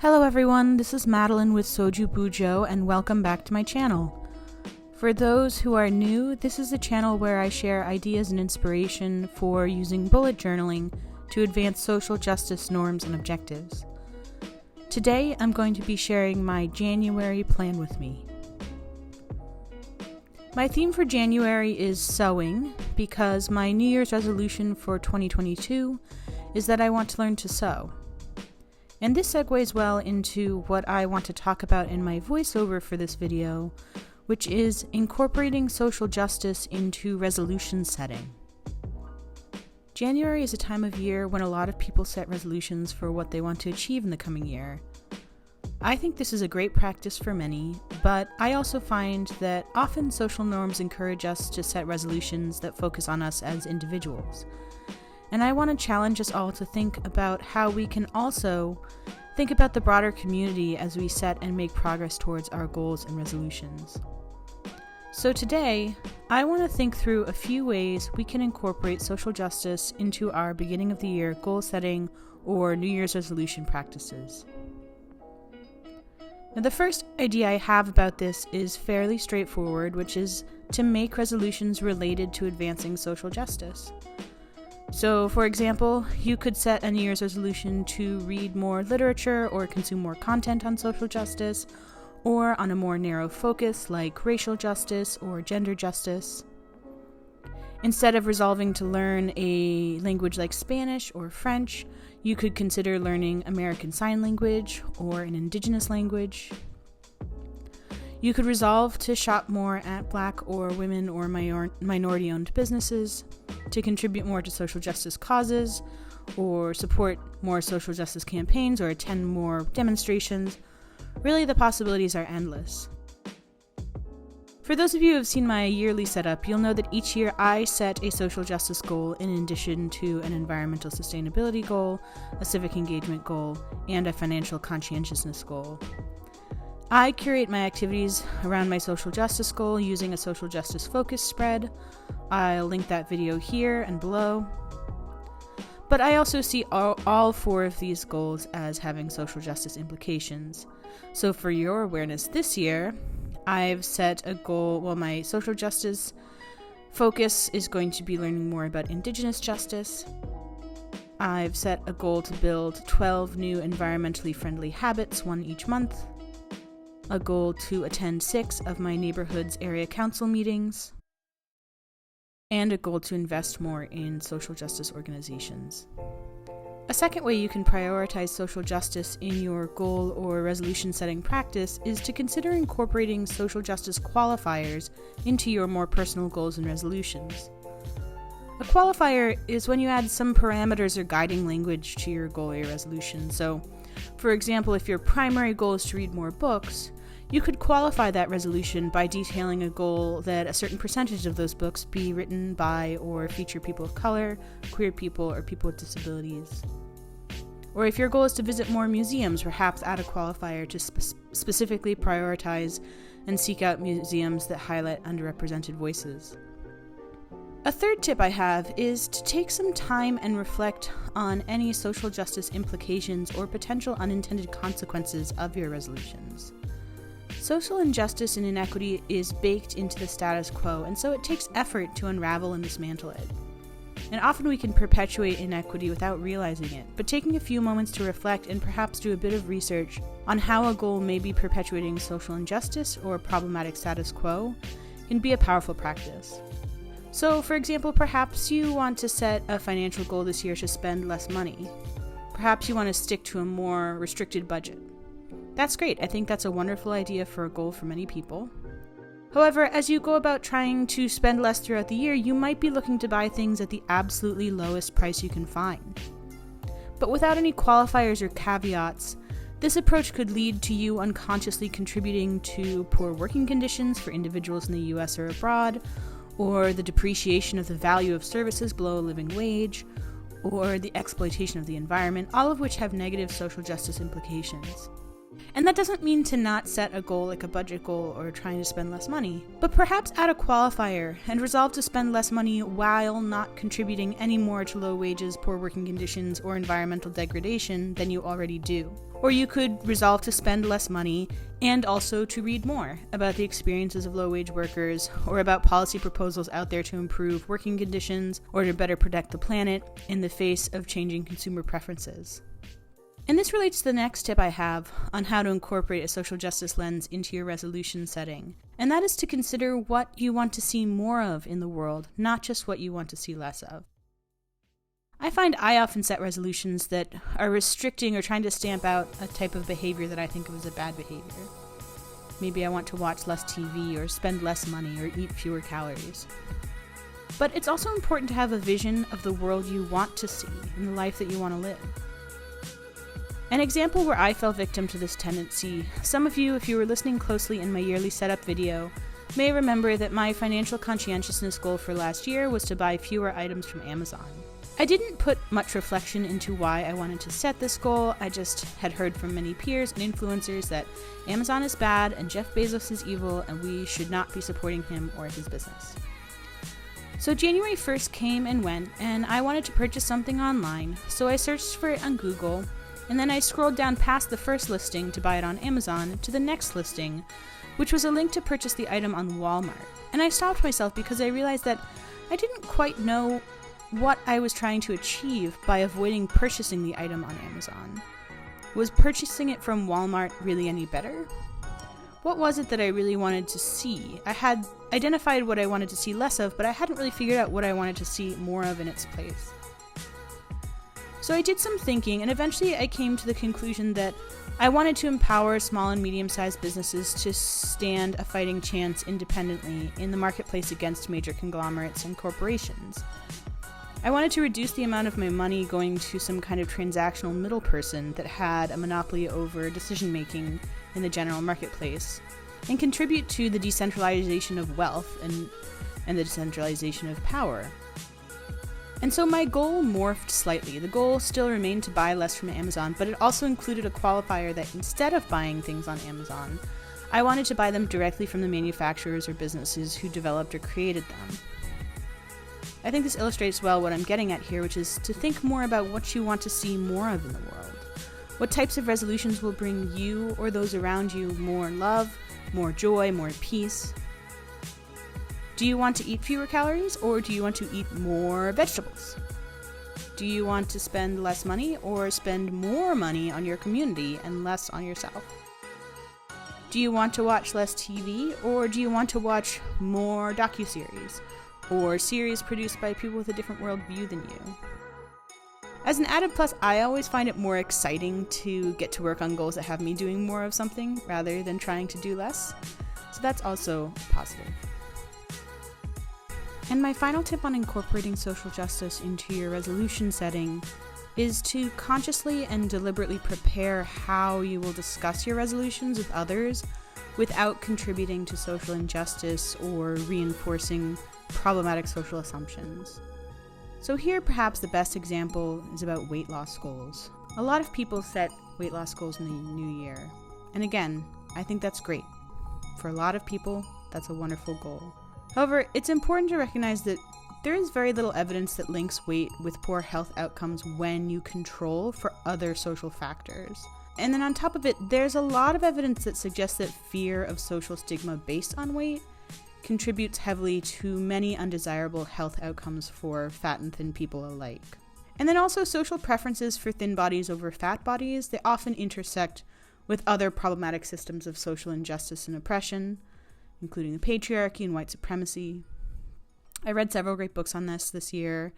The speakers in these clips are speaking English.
Hello everyone, this is Madeline with SOJU BUJO and welcome back to my channel. For those who are new, this is a channel where I share ideas and inspiration for using bullet journaling to advance social justice norms and objectives. Today I'm going to be sharing my January plan with me. My theme for January is sewing because my New Year's resolution for 2022 is that I want to learn to sew. And this segues well into what I want to talk about in my voiceover for this video, which is incorporating social justice into resolution setting. January is a time of year when a lot of people set resolutions for what they want to achieve in the coming year. I think this is a great practice for many, but I also find that often social norms encourage us to set resolutions that focus on us as individuals. And I want to challenge us all to think about how we can also think about the broader community as we set and make progress towards our goals and resolutions. So today, I want to think through a few ways we can incorporate social justice into our beginning of the year goal setting or New Year's resolution practices. Now, the first idea I have about this is fairly straightforward, which is to make resolutions related to advancing social justice. So, for example, you could set a New Year's resolution to read more literature or consume more content on social justice, or on a more narrow focus like racial justice or gender justice. Instead of resolving to learn a language like Spanish or French, you could consider learning American Sign Language or an indigenous language. You could resolve to shop more at Black or women or minority-owned businesses, to contribute more to social justice causes, or support more social justice campaigns, or attend more demonstrations. Really, the possibilities are endless. For those of you who have seen my yearly setup, you'll know that each year I set a social justice goal in addition to an environmental sustainability goal, a civic engagement goal, and a financial conscientiousness goal. I curate my activities around my social justice goal using a social justice focus spread. I'll link that video here and below. But I also see all four of these goals as having social justice implications. So for your awareness this year, I've set a goal, my social justice focus is going to be learning more about Indigenous justice. I've set a goal to build 12 new environmentally friendly habits, one each month. A goal to attend 6 of my neighborhood's area council meetings, and a goal to invest more in social justice organizations. A second way you can prioritize social justice in your goal or resolution setting practice is to consider incorporating social justice qualifiers into your more personal goals and resolutions. A qualifier is when you add some parameters or guiding language to your goal or your resolution. So, for example, if your primary goal is to read more books, you could qualify that resolution by detailing a goal that a certain percentage of those books be written by or feature people of color, queer people, or people with disabilities. Or if your goal is to visit more museums, perhaps add a qualifier to specifically prioritize and seek out museums that highlight underrepresented voices. A third tip I have is to take some time and reflect on any social justice implications or potential unintended consequences of your resolutions. Social injustice and inequity is baked into the status quo, and so it takes effort to unravel and dismantle it. And often we can perpetuate inequity without realizing it, but taking a few moments to reflect and perhaps do a bit of research on how a goal may be perpetuating social injustice or problematic status quo can be a powerful practice. So, for example, perhaps you want to set a financial goal this year to spend less money. Perhaps you want to stick to a more restricted budget. That's great. I think that's a wonderful idea for a goal for many people. However, as you go about trying to spend less throughout the year, you might be looking to buy things at the absolutely lowest price you can find. But without any qualifiers or caveats, this approach could lead to you unconsciously contributing to poor working conditions for individuals in the US or abroad, or the depreciation of the value of services below a living wage, or the exploitation of the environment, all of which have negative social justice implications. And that doesn't mean to not set a goal like a budget goal or trying to spend less money, but perhaps add a qualifier and resolve to spend less money while not contributing any more to low wages, poor working conditions, or environmental degradation than you already do. Or you could resolve to spend less money and also to read more about the experiences of low-wage workers or about policy proposals out there to improve working conditions or to better protect the planet in the face of changing consumer preferences. And this relates to the next tip I have on how to incorporate a social justice lens into your resolution setting, and that is to consider what you want to see more of in the world, not just what you want to see less of. I find I often set resolutions that are restricting or trying to stamp out a type of behavior that I think of as a bad behavior. Maybe I want to watch less TV or spend less money or eat fewer calories. But it's also important to have a vision of the world you want to see and the life that you want to live. An example where I fell victim to this tendency, some of you, if you were listening closely in my yearly setup video, may remember that my financial conscientiousness goal for last year was to buy fewer items from Amazon. I didn't put much reflection into why I wanted to set this goal. I just had heard from many peers and influencers that Amazon is bad and Jeff Bezos is evil and we should not be supporting him or his business. So January 1st came and went and I wanted to purchase something online, so I searched for it on Google. And then I scrolled down past the first listing to buy it on Amazon to the next listing, which was a link to purchase the item on Walmart. And I stopped myself because I realized that I didn't quite know what I was trying to achieve by avoiding purchasing the item on Amazon. Was purchasing it from Walmart really any better? What was it that I really wanted to see? I had identified what I wanted to see less of, but I hadn't really figured out what I wanted to see more of in its place. So I did some thinking, and eventually I came to the conclusion that I wanted to empower small and medium-sized businesses to stand a fighting chance independently in the marketplace against major conglomerates and corporations. I wanted to reduce the amount of my money going to some kind of transactional middle person that had a monopoly over decision-making in the general marketplace, and contribute to the decentralization of wealth and the decentralization of power. And so my goal morphed slightly. The goal still remained to buy less from Amazon, but it also included a qualifier that instead of buying things on Amazon, I wanted to buy them directly from the manufacturers or businesses who developed or created them. I think this illustrates well what I'm getting at here, which is to think more about what you want to see more of in the world. What types of resolutions will bring you or those around you more love, more joy, more peace? Do you want to eat fewer calories, or do you want to eat more vegetables? Do you want to spend less money or spend more money on your community and less on yourself? Do you want to watch less TV, or do you want to watch more docuseries or series produced by people with a different worldview than you? As an added plus, I always find it more exciting to get to work on goals that have me doing more of something rather than trying to do less. So that's also positive. And my final tip on incorporating social justice into your resolution setting is to consciously and deliberately prepare how you will discuss your resolutions with others without contributing to social injustice or reinforcing problematic social assumptions. So here perhaps the best example is about weight loss goals. A lot of people set weight loss goals in the new year. And again, I think that's great. For a lot of people, that's a wonderful goal. However, it's important to recognize that there is very little evidence that links weight with poor health outcomes when you control for other social factors. And then on top of it, there's a lot of evidence that suggests that fear of social stigma based on weight contributes heavily to many undesirable health outcomes for fat and thin people alike. And then also social preferences for thin bodies over fat bodies, they often intersect with other problematic systems of social injustice and oppression, including the patriarchy and white supremacy. I read several great books on this year.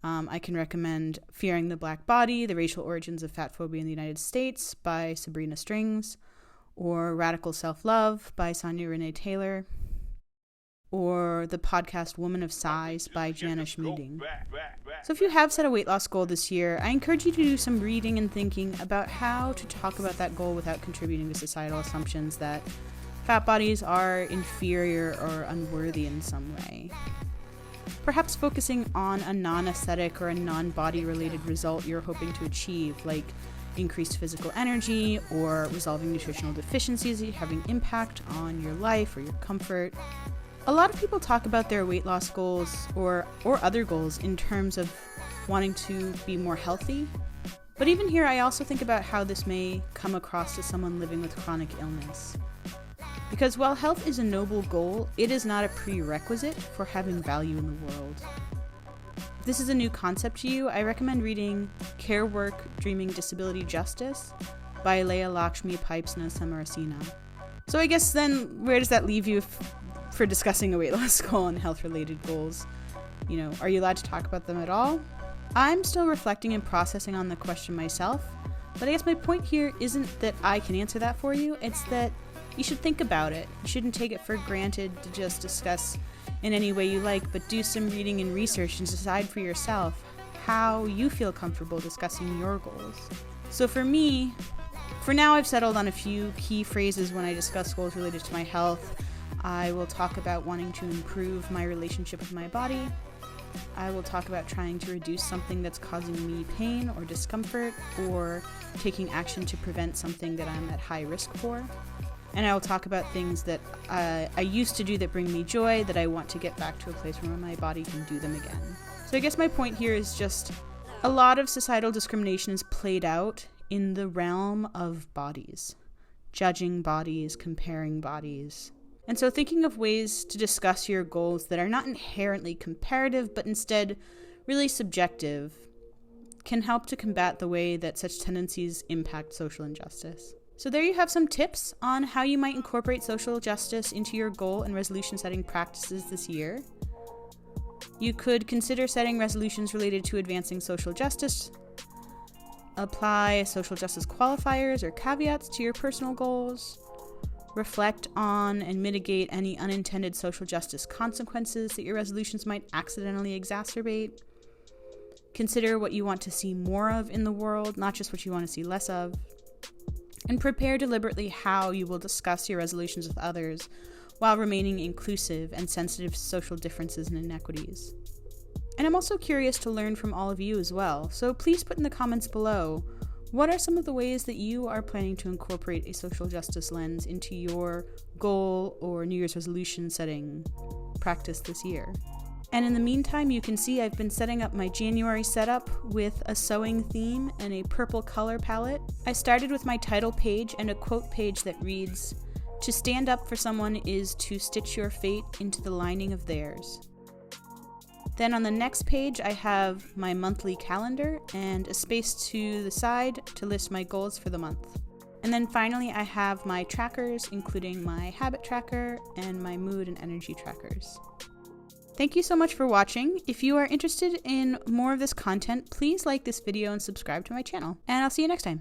I can recommend Fearing the Black Body, The Racial Origins of Fatphobia in the United States by Sabrina Strings, or Radical Self-Love by Sonya Renee Taylor, or the podcast Woman of Size by Jana Schmieding. So if you have set a weight loss goal this year, I encourage you to do some reading and thinking about how to talk about that goal without contributing to societal assumptions that fat bodies are inferior or unworthy in some way. Perhaps focusing on a non-aesthetic or a non-body related result you're hoping to achieve, like increased physical energy or resolving nutritional deficiencies having impact on your life or your comfort. A lot of people talk about their weight loss goals or other goals in terms of wanting to be more healthy. But even here, I also think about how this may come across to someone living with chronic illness. Because while health is a noble goal, it is not a prerequisite for having value in the world. If this is a new concept to you, I recommend reading Care Work, Dreaming Disability Justice by Leah, Lakshmi, Piepzna-Samarasinha. So I guess then, where does that leave you for discussing a weight loss goal and health-related goals? You know, are you allowed to talk about them at all? I'm still reflecting and processing on the question myself, but I guess my point here isn't that I can answer that for you, it's that you should think about it. You shouldn't take it for granted to just discuss in any way you like, but do some reading and research and decide for yourself how you feel comfortable discussing your goals. So for me, for now I've settled on a few key phrases when I discuss goals related to my health. I will talk about wanting to improve my relationship with my body. I will talk about trying to reduce something that's causing me pain or discomfort, or taking action to prevent something that I'm at high risk for. And I will talk about things that I used to do that bring me joy, that I want to get back to a place where my body can do them again. So I guess my point here is just a lot of societal discrimination is played out in the realm of bodies. Judging bodies, comparing bodies. And so thinking of ways to discuss your goals that are not inherently comparative, but instead really subjective, can help to combat the way that such tendencies impact social injustice. So there you have some tips on how you might incorporate social justice into your goal and resolution setting practices this year. You could consider setting resolutions related to advancing social justice, apply social justice qualifiers or caveats to your personal goals, reflect on and mitigate any unintended social justice consequences that your resolutions might accidentally exacerbate. Consider what you want to see more of in the world, not just what you want to see less of. And prepare deliberately how you will discuss your resolutions with others while remaining inclusive and sensitive to social differences and inequities. And I'm also curious to learn from all of you as well, so please put in the comments below, what are some of the ways that you are planning to incorporate a social justice lens into your goal or New Year's resolution setting practice this year? And in the meantime, you can see I've been setting up my January setup with a sewing theme and a purple color palette. I started with my title page and a quote page that reads, "To stand up for someone is to stitch your fate into the lining of theirs." Then on the next page, I have my monthly calendar and a space to the side to list my goals for the month. And then finally, I have my trackers, including my habit tracker and my mood and energy trackers. Thank you so much for watching. If you are interested in more of this content, please like this video and subscribe to my channel. And I'll see you next time.